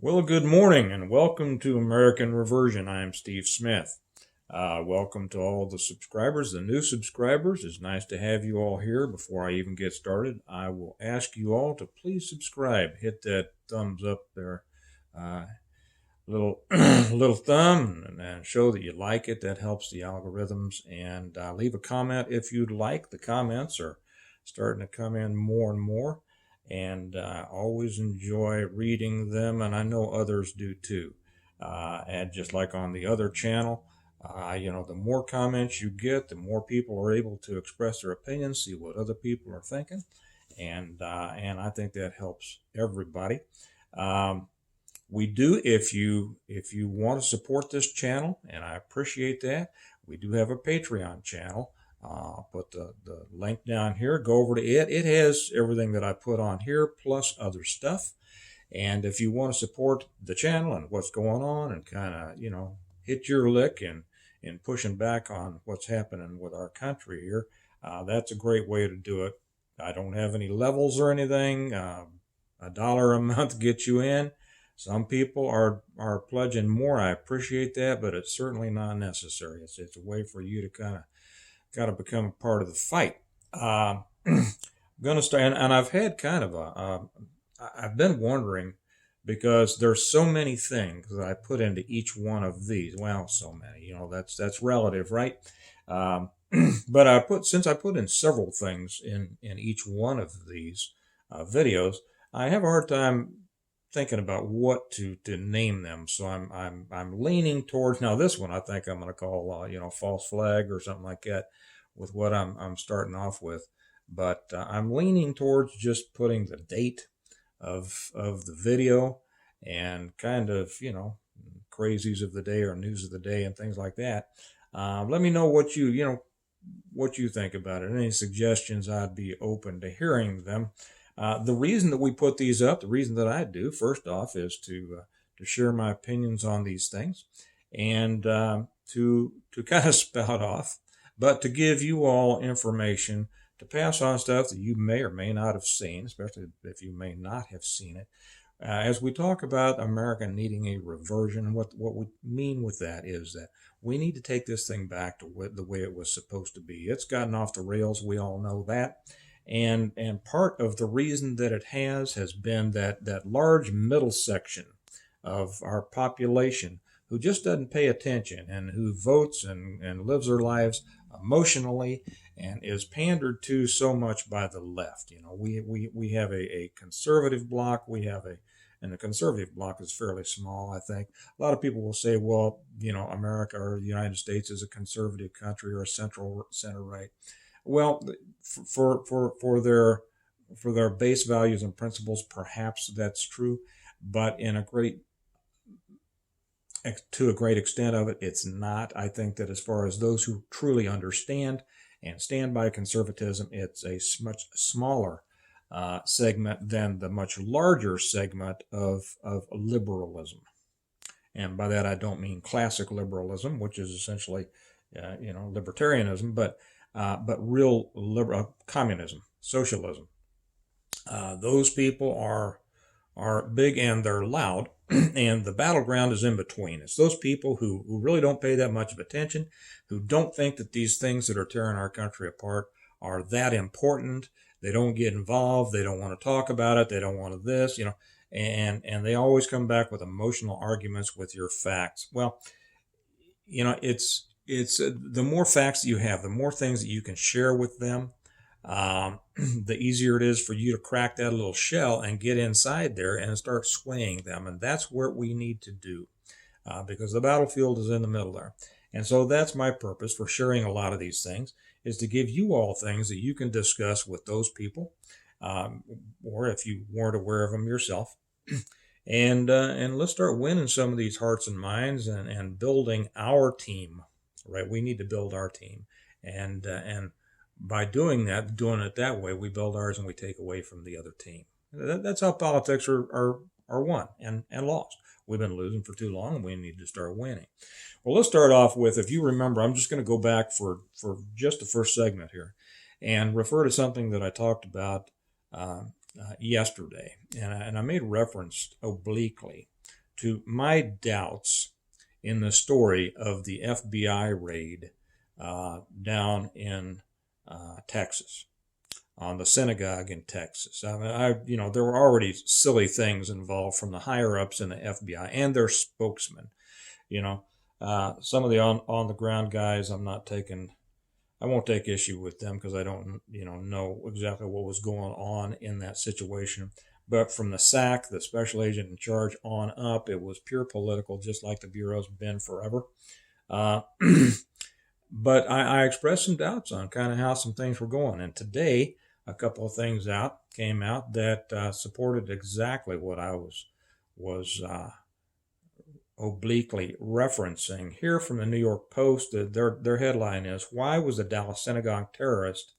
Well, good morning and welcome to American Reversion. I'm Steve Smith. Welcome to all the subscribers, the new subscribers. It's nice to have you all here. Before I even get started, I will ask you all to please subscribe. Hit that thumbs up there, little little thumb, and show that you like it. That helps the algorithms. And leave a comment if you'd like. The comments are starting to come in more and more, and always enjoy reading them, and I know others do too. And just like on the other channel, the more comments you get, the more people are able to express their opinions, see what other people are thinking, and I think that helps everybody. We do, if you want to support this channel, and I appreciate that, we do have a Patreon channel. I'll put the link down here. Go over to it. It has everything that I put on here, plus other stuff. And if you want to support the channel and what's going on and kind of, hit your lick in pushing back on what's happening with our country here, that's a great way to do it. I don't have any levels or anything. $1 a month gets you in. Some people are pledging more. I appreciate that, but it's certainly not necessary. It's a way for you to kind of become a part of the fight. I'm going to start, and I've had kind of I've been wondering, because there's so many things that I put into each one of these. Well, so many, that's relative, right? But since I put in several things in each one of these videos, I have a hard time thinking about what to name them. So I'm leaning towards, now this one I think I'm going to call false flag or something like that with what I'm starting off with. But I'm leaning towards just putting the date of the video and kind of crazies of the day or news of the day and things like that. Let me know what you think about it. Any suggestions, I'd be open to hearing them. The reason that we put these up, the reason that I do, first off, is to share my opinions on these things, and to kind of spout off, but to give you all information, to pass on stuff that you may or may not have seen, especially if you may not have seen it. As we talk about America needing a reversion, what we mean with that is that we need to take this thing back to the way it was supposed to be. It's gotten off the rails. We all know that. And part of the reason that it has been that large middle section of our population who just doesn't pay attention and who votes and lives their lives emotionally and is pandered to so much by the left. We have a conservative bloc. And the conservative bloc is fairly small, I think. A lot of people will say, well, America or the United States is a conservative country or a center right. Well, for their base values and principles, perhaps that's true, but to a great extent of it, it's not. I think that as far as those who truly understand and stand by conservatism, it's a much smaller segment than the much larger segment of liberalism. And by that, I don't mean classic liberalism, which is essentially, libertarianism, but real communism, socialism. Those people are big and they're loud, and the battleground is in between. It's those people who really don't pay that much of attention, who don't think that these things that are tearing our country apart are that important. They don't get involved. They don't want to talk about it. They don't want this, and they always come back with emotional arguments with your facts. Well, it's the more facts that you have, the more things that you can share with them, the easier it is for you to crack that little shell and get inside there and start swaying them. And that's what we need to do, because the battlefield is in the middle there. And so that's my purpose for sharing a lot of these things, is to give you all things that you can discuss with those people, or if you weren't aware of them yourself. And let's start winning some of these hearts and minds and building our team. Right, we need to build our team, and by doing it that way, we build ours and we take away from the other team. That's how politics are won and lost. We've been losing for too long, and we need to start winning. Well, let's start off with, if you remember, I'm just going to go back for just the first segment here, and refer to something that I talked about yesterday, and I made reference obliquely to my doubts in the story of the FBI raid down in Texas, on the synagogue in Texas. I mean, there were already silly things involved from the higher ups in the FBI and their spokesman. Some of the on the ground guys, I won't take issue with them because I don't, know exactly what was going on in that situation. But from the SAC, the special agent in charge, on up, it was pure political, just like the Bureau's been forever. But I expressed some doubts on kind of how some things were going. And today, a couple of things came out that supported exactly what I was obliquely referencing. Here from the New York Post, their headline is, "Why was the Dallas synagogue terrorist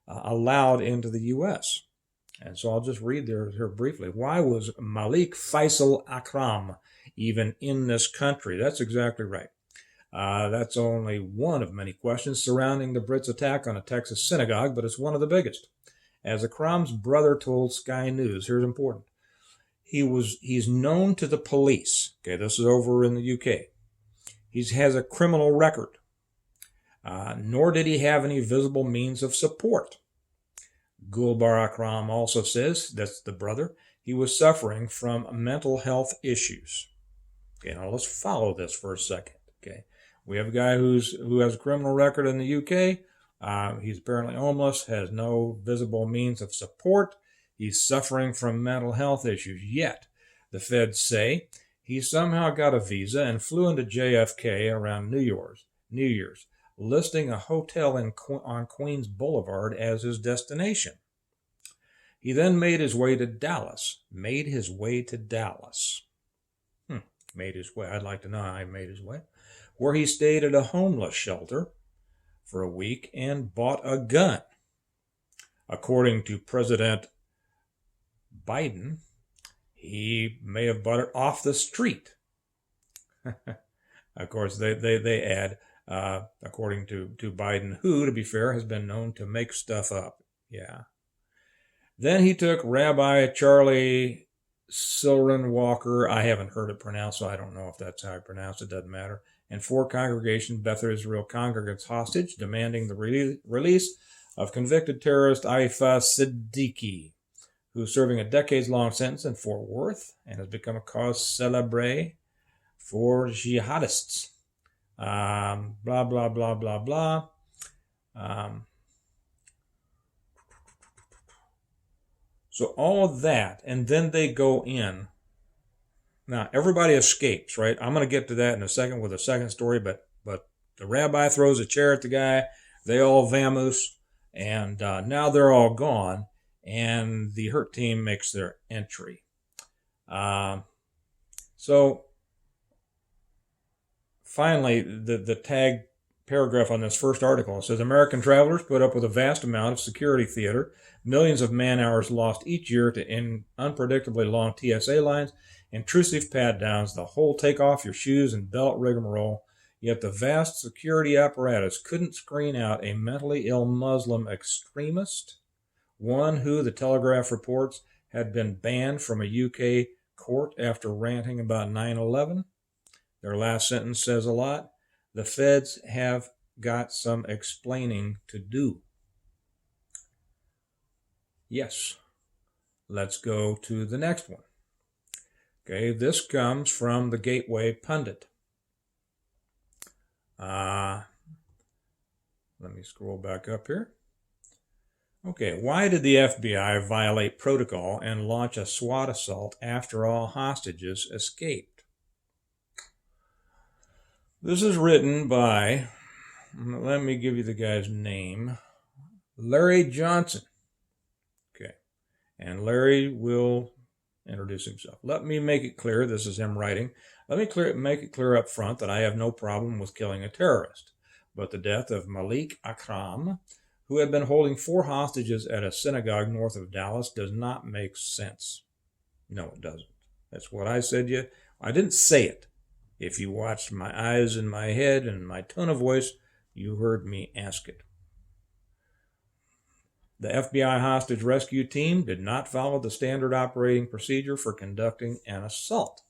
allowed into the U.S.?" And so I'll just read here briefly. Why was Malik Faisal Akram even in this country? That's exactly right. That's only one of many questions surrounding the Brits' attack on a Texas synagogue, but it's one of the biggest. As Akram's brother told Sky News, here's important. He's known to the police. Okay, this is over in the UK. He has a criminal record. Nor did he have any visible means of support. Gulbar Akram also says, that's the brother, he was suffering from mental health issues. Okay, now let's follow this for a second. Okay, we have a guy who has a criminal record in the UK. He's apparently homeless, has no visible means of support. He's suffering from mental health issues. Yet, the feds say he somehow got a visa and flew into JFK around New Year's, listing a hotel on Queens Boulevard as his destination. He then made his way to Dallas. Made his way. I'd like to know how he made his way. Where he stayed at a homeless shelter for a week and bought a gun. According to President Biden, he may have bought it off the street. Of course, they add, according to Biden, who, to be fair, has been known to make stuff up. Yeah. Then he took Rabbi Charlie Silren Walker, I haven't heard it pronounced, so I don't know if that's how I pronounce it, doesn't matter, and 4 congregation Beth Israel congregants hostage, demanding the release of convicted terrorist Aifa Siddiqui, who's serving a decades-long sentence in Fort Worth and has become a cause célèbre for jihadists. Blah, blah, blah, blah, blah. So all of that, and then they go in. Now, everybody escapes, right? I'm going to get to that in a second with a second story, but the rabbi throws a chair at the guy. They all vamoose, and now they're all gone, and the hurt team makes their entry. So finally, the tag paragraph on this first article says, American travelers put up with a vast amount of security theater, millions of man-hours lost each year to unpredictably long TSA lines, intrusive pat-downs, the whole take-off-your-shoes and belt rigmarole, yet the vast security apparatus couldn't screen out a mentally ill Muslim extremist, one who, the Telegraph reports, had been banned from a UK court after ranting about 9/11. Their last sentence says a lot. The feds have got some explaining to do. Yes. Let's go to the next one. Okay, this comes from the Gateway Pundit. Let me scroll back up here. Okay, why did the FBI violate protocol and launch a SWAT assault after all hostages escaped? This is written by, let me give you the guy's name, Larry Johnson. Okay, and Larry will introduce himself. Let me make it clear, this is him writing, make it clear up front that I have no problem with killing a terrorist, but the death of Malik Akram, who had been holding 4 hostages at a synagogue north of Dallas, does not make sense. No, it doesn't. That's what I said. I didn't say it. If you watched my eyes and my head and my tone of voice, you heard me ask it. The FBI hostage rescue team did not follow the standard operating procedure for conducting an assault.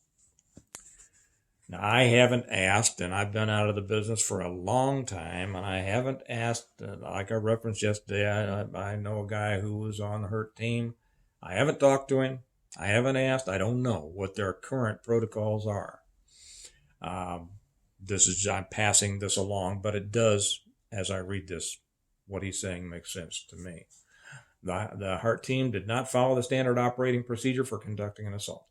Now, I haven't asked, and I've been out of the business for a long time, and I haven't asked, like I referenced yesterday, I know a guy who was on the Hurt team. I haven't talked to him. I haven't asked. I don't know what their current protocols are. Um, I'm passing this along, but it does, as I read this, what he's saying makes sense to me. The Hart team did not follow the standard operating procedure for conducting an assault.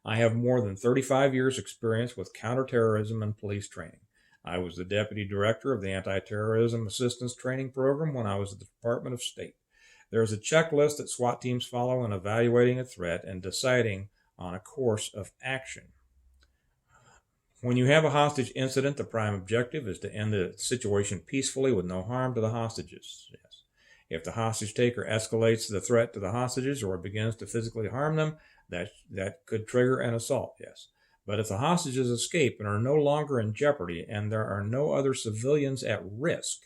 I have more than 35 years' experience with counterterrorism and police training. I was the deputy director of the Anti-Terrorism Assistance Training Program when I was at the Department of State. There is a checklist that SWAT teams follow in evaluating a threat and deciding on a course of action. When you have a hostage incident, the prime objective is to end the situation peacefully with no harm to the hostages. Yes. If the hostage taker escalates the threat to the hostages or begins to physically harm them, that could trigger an assault, yes. But if the hostages escape and are no longer in jeopardy and there are no other civilians at risk,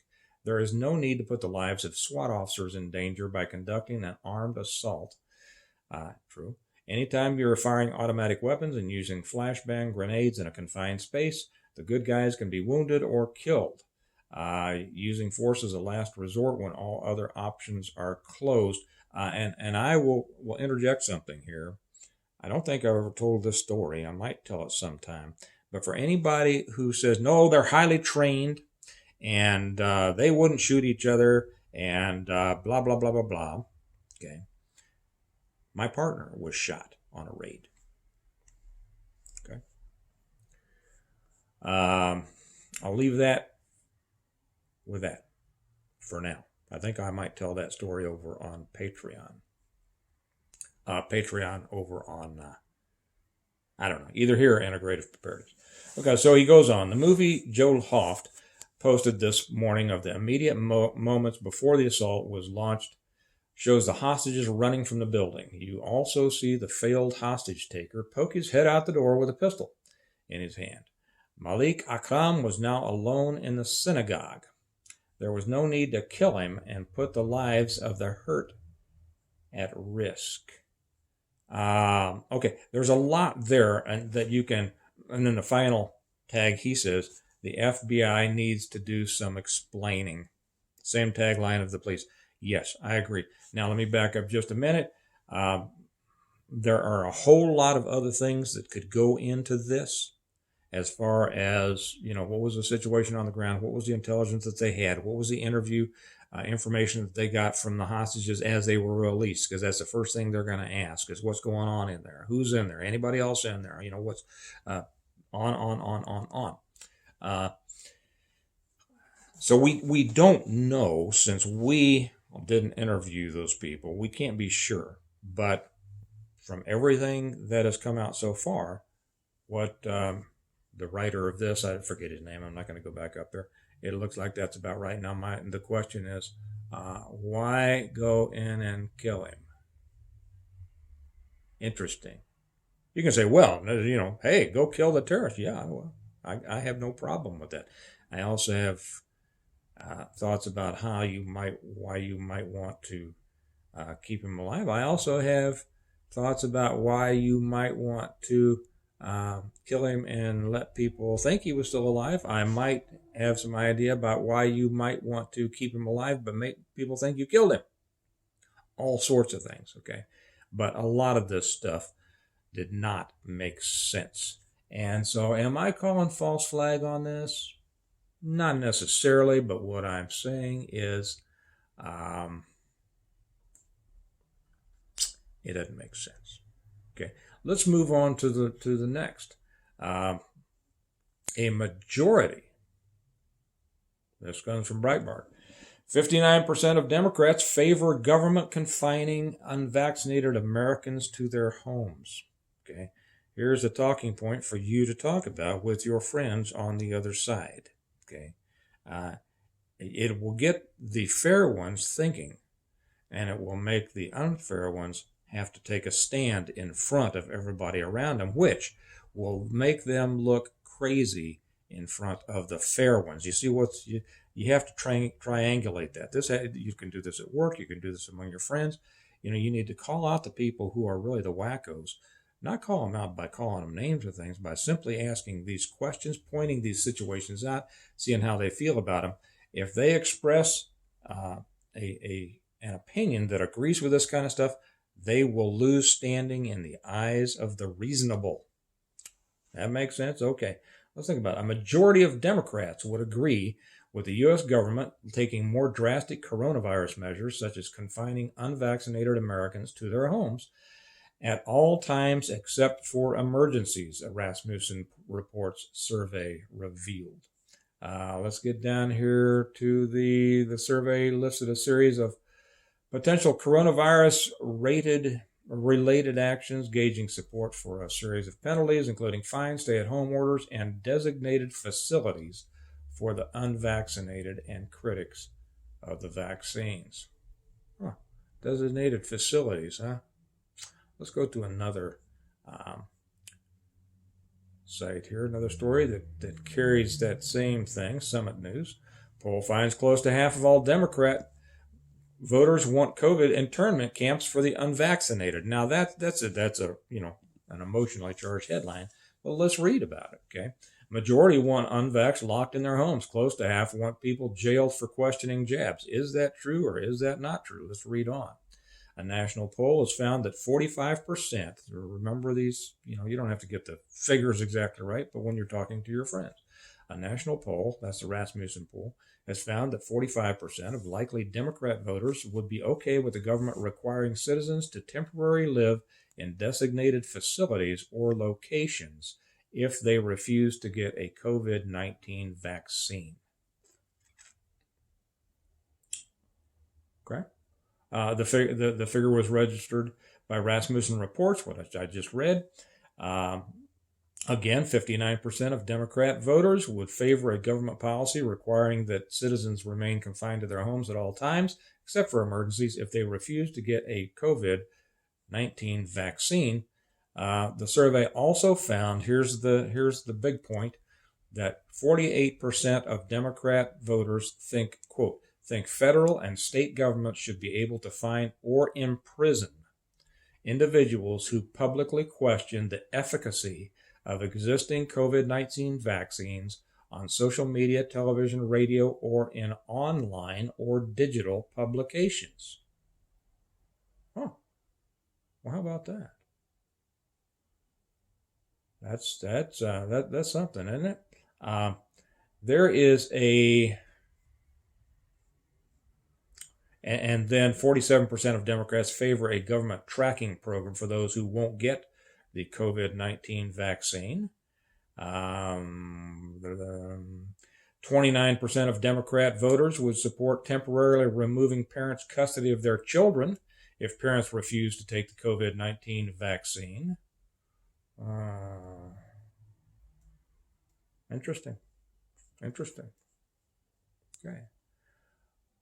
there is no need to put the lives of SWAT officers in danger by conducting an armed assault. True. Anytime you're firing automatic weapons and using flashbang grenades in a confined space, the good guys can be wounded or killed. Using force as a last resort when all other options are closed. And I will interject something here. I don't think I've ever told this story. I might tell it sometime. But for anybody who says, no, they're highly trained and they wouldn't shoot each other and blah, blah, blah, blah, blah. Okay. My partner was shot on a raid. Okay. I'll leave that with that for now. I think I might tell that story over on Patreon. Patreon over on, I don't know, either here or Integrative Preparedness. Okay, so he goes on. The movie Joe Hoft posted this morning of the immediate moments before the assault was launched shows the hostages running from the building. You also see the failed hostage taker poke his head out the door with a pistol in his hand. Malik Akram was now alone in the synagogue. There was no need to kill him and put the lives of the hurt at risk. Okay, there's a lot there that you can, and then the final tag, he says, the FBI needs to do some explaining. Same tagline of the police. Yes, I agree. Now, let me back up just a minute. There are a whole lot of other things that could go into this as far as, what was the situation on the ground? What was the intelligence that they had? What was the interview information that they got from the hostages as they were released? Because that's the first thing they're going to ask is what's going on in there? Who's in there? Anybody else in there? What's on. So we don't know, since we didn't interview those people. We can't be sure. But from everything that has come out so far, what the writer of this, I forget his name, I'm not going to go back up there. It looks like that's about right. Now, the question is, why go in and kill him? Interesting. You can say, well, hey, go kill the terrorist. Yeah, well, I have no problem with that. I also have thoughts about why you might want to keep him alive. I also have thoughts about why you might want to kill him and let people think he was still alive. I might have some idea about why you might want to keep him alive but make people think you killed him. All sorts of things, okay? But a lot of this stuff did not make sense. And so am I calling false flag on this? Not necessarily, but what I'm saying is it doesn't make sense. Okay, let's move on to the next. A majority, this comes from Breitbart, 59% of Democrats favor government confining unvaccinated Americans to their homes. Okay, here's a talking point for you to talk about with your friends on the other side. Okay, it will get the fair ones thinking, and it will make the unfair ones have to take a stand in front of everybody around them, which will make them look crazy in front of the fair ones. You see, you have to triangulate that. You can do this at work. You can do this among your friends. You need to call out the people who are really the wackos not call them out by calling them names or things, by simply asking these questions, pointing these situations out, seeing how they feel about them. If they express an opinion that agrees with this kind of stuff, they will lose standing in the eyes of the reasonable. That makes sense? Okay. Let's think about it. A majority of Democrats would agree with the U.S. government taking more drastic coronavirus measures, such as confining unvaccinated Americans to their homes at all times except for emergencies, a Rasmussen Reports survey revealed. Let's get down here to the survey listed a series of potential coronavirus related actions, gauging support for a series of penalties, including fines, stay-at-home orders, and designated facilities for the unvaccinated and critics of the vaccines. Designated facilities, huh? Let's go to another site here, another story that carries that same thing, Summit News. Poll finds close to half of all Democrat voters want COVID internment camps for the unvaccinated. Now that's a an emotionally charged headline. Well, let's read about it. Okay, majority want unvax locked in their homes. Close to half want people jailed for questioning jabs. Is that true or is that not true? Let's read on. A national poll has found that 45%, remember these, you don't have to get the figures exactly right, but when you're talking to your friends, a national poll, that's the Rasmussen poll, has found that 45% of likely Democrat voters would be okay with the government requiring citizens to temporarily live in designated facilities or locations if they refuse to get a COVID-19 vaccine. Okay. The figure was registered by Rasmussen Reports, what I just read. Again, 59% of Democrat voters would favor a government policy requiring that citizens remain confined to their homes at all times, except for emergencies, if they refuse to get a COVID-19 vaccine. The survey also found, here's the big point, that 48% of Democrat voters think, quote, think federal and state governments should be able to fine or imprison individuals who publicly question the efficacy of existing COVID-19 vaccines on social media, television, radio, or in online or digital publications. Huh. Well, how about that? That's something, isn't it? There is and then 47% of Democrats favor a government tracking program for those who won't get the COVID-19 vaccine. 29% of Democrat voters would support temporarily removing parents' custody of their children if parents refuse to take the COVID-19 vaccine. Interesting. Okay.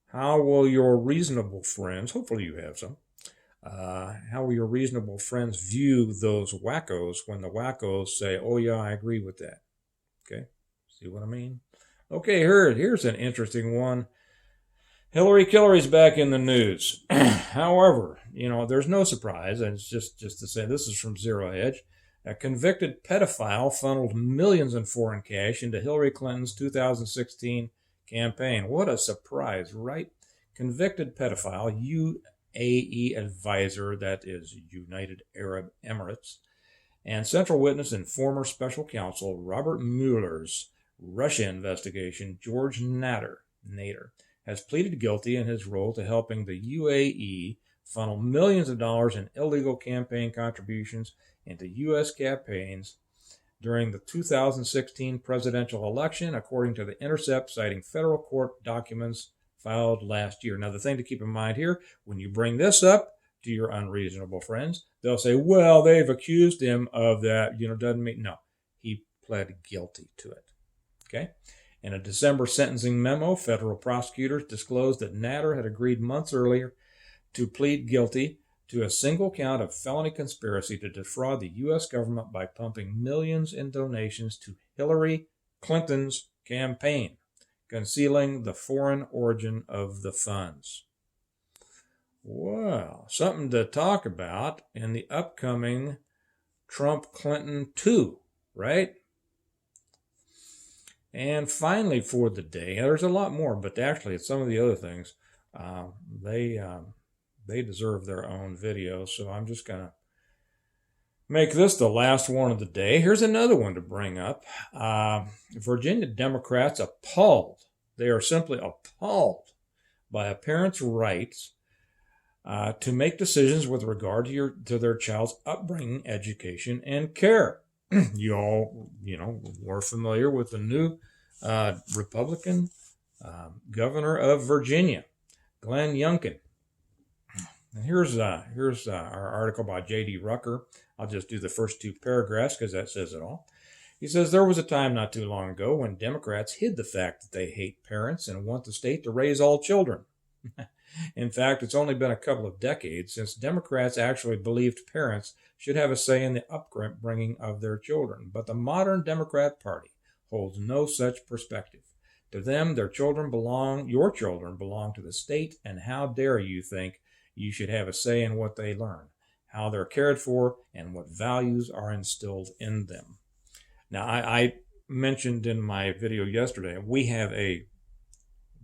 How will your reasonable friends, hopefully you have some, how will your reasonable friends view those wackos when the wackos say, oh yeah, I agree with that? Okay, see what I mean? Okay, here's an interesting one. Hillary's back in the news. However, there's no surprise, and it's just to say this is from Zero Hedge. A convicted pedophile funneled millions in foreign cash into Hillary Clinton's 2016 campaign. What a surprise, right? Convicted pedophile, UAE advisor, that is United Arab Emirates, and central witness and former special counsel Robert Mueller's Russia investigation, George Nader, has pleaded guilty in his role to helping the UAE funnel millions of dollars in illegal campaign contributions into U.S. campaigns during the 2016 presidential election, according to The Intercept, citing federal court documents filed last year. Now, the thing to keep in mind here, when you bring this up to your unreasonable friends, they'll say, well, they've accused him of that, doesn't mean, no, he pled guilty to it. Okay? In a December sentencing memo, federal prosecutors disclosed that Nader had agreed months earlier to plead guilty to a single count of felony conspiracy to defraud the U.S. government by pumping millions in donations to Hillary Clinton's campaign, concealing the foreign origin of the funds. Well, something to talk about in the upcoming Trump, Clinton 2, right? And finally for the day, there's a lot more, but actually some of the other things, uh, they they deserve their own video. So I'm just going to make this the last one of the day. Here's another one to bring up. Virginia Democrats appalled. They are simply appalled by a parent's rights to make decisions with regard to their child's upbringing, education, and care. You all, were familiar with the new Republican governor of Virginia, Glenn Youngkin. And here's our article by J.D. Rucker. I'll just do the first two paragraphs because that says it all. He says, there was a time not too long ago when Democrats hid the fact that they hate parents and want the state to raise all children. In fact, it's only been a couple of decades since Democrats actually believed parents should have a say in the upbringing of their children. But the modern Democrat Party holds no such perspective. To them, your children belong to the state, and how dare you think you should have a say in what they learn, how they're cared for, and what values are instilled in them. Now, I mentioned in my video yesterday, we have a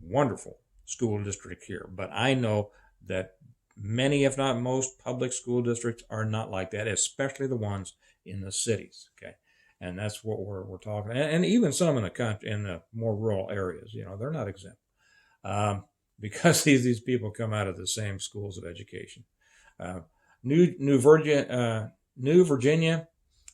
wonderful school district here, but I know that many, if not most, public school districts are not like that, especially the ones in the cities. Okay, and that's what we're talking, and even some in the country, in the more rural areas, they're not exempt, because these people come out of the same schools of education. New Virginia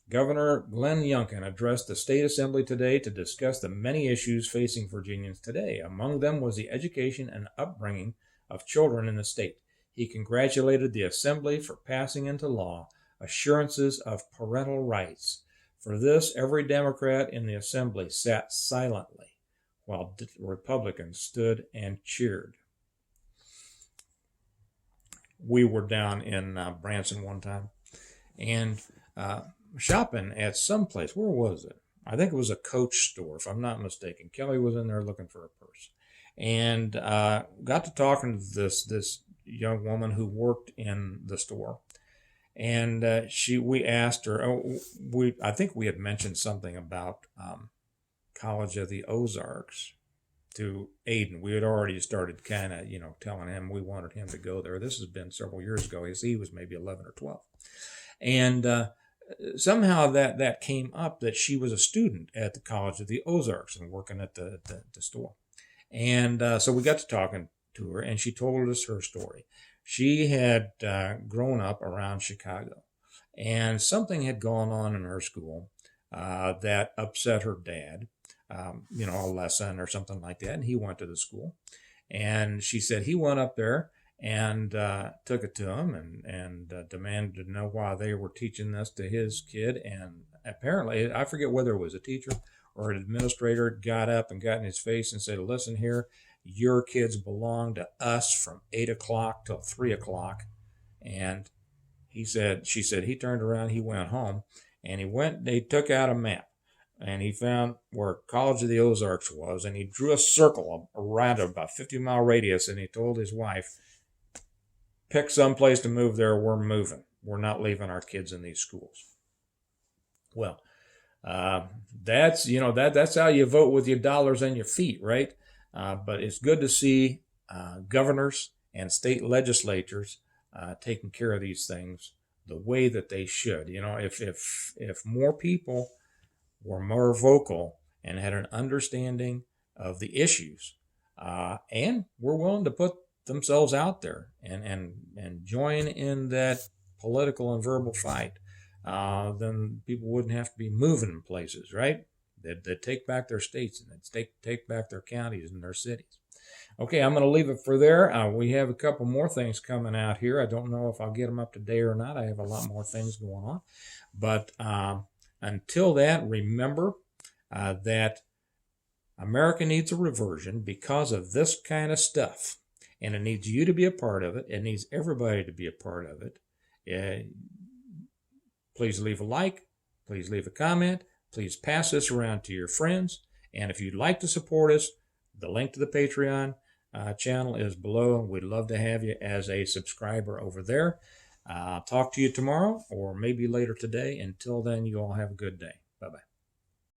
Governor Glenn Youngkin addressed the state assembly today to discuss the many issues facing Virginians today. Among them was the education and upbringing of children in the state. He congratulated the assembly for passing into law assurances of parental rights. For this, every Democrat in the assembly sat silently while Republicans stood and cheered. We were down in Branson one time, and shopping at some place. Where was it? I think it was a Coach store, if I'm not mistaken. Kelly was in there looking for a purse, and got to talking to this young woman who worked in the store, and we asked her. I think we had mentioned something about College of the Ozarks to Aiden. We had already started kind of telling him we wanted him to go there. This has been several years ago. He was maybe 11 or 12, and somehow that came up that she was a student at the College of the Ozarks and working at the store. And so we got to talking to her, and she told us her story. She had grown up around Chicago, and something had gone on in her school that upset her dad, a lesson or something like that, and he went to the school. And she said he went up there and took it to him and demanded to know why they were teaching this to his kid. And apparently, I forget whether it was a teacher or an administrator, got up and got in his face and said, listen here, your kids belong to us from 8 o'clock till 3 o'clock. And she said he turned around, he went home, and they took out a map, and he found where College of the Ozarks was, and he drew a circle around about 50-mile radius, and he told his wife, pick some place to move there. We're moving. We're not leaving our kids in these schools. Well, that's how you vote with your dollars and your feet, right? But it's good to see governors and state legislatures taking care of these things the way that they should. If more people were more vocal and had an understanding of the issues, and were willing to put themselves out there and join in that political and verbal fight, then people wouldn't have to be moving places, right? They'd take back their states, and they'd take back their counties and their cities. Okay, I'm going to leave it for there. We have a couple more things coming out here. I don't know if I'll get them up to date or not. I have a lot more things going on. But until that, remember that America needs a reversion because of this kind of stuff. And it needs you to be a part of it. It needs everybody to be a part of it. Please leave a like. Please leave a comment. Please pass this around to your friends. And if you'd like to support us, the link to the Patreon channel is below. We'd love to have you as a subscriber over there. Talk to you tomorrow or maybe later today. Until then, you all have a good day. Bye bye.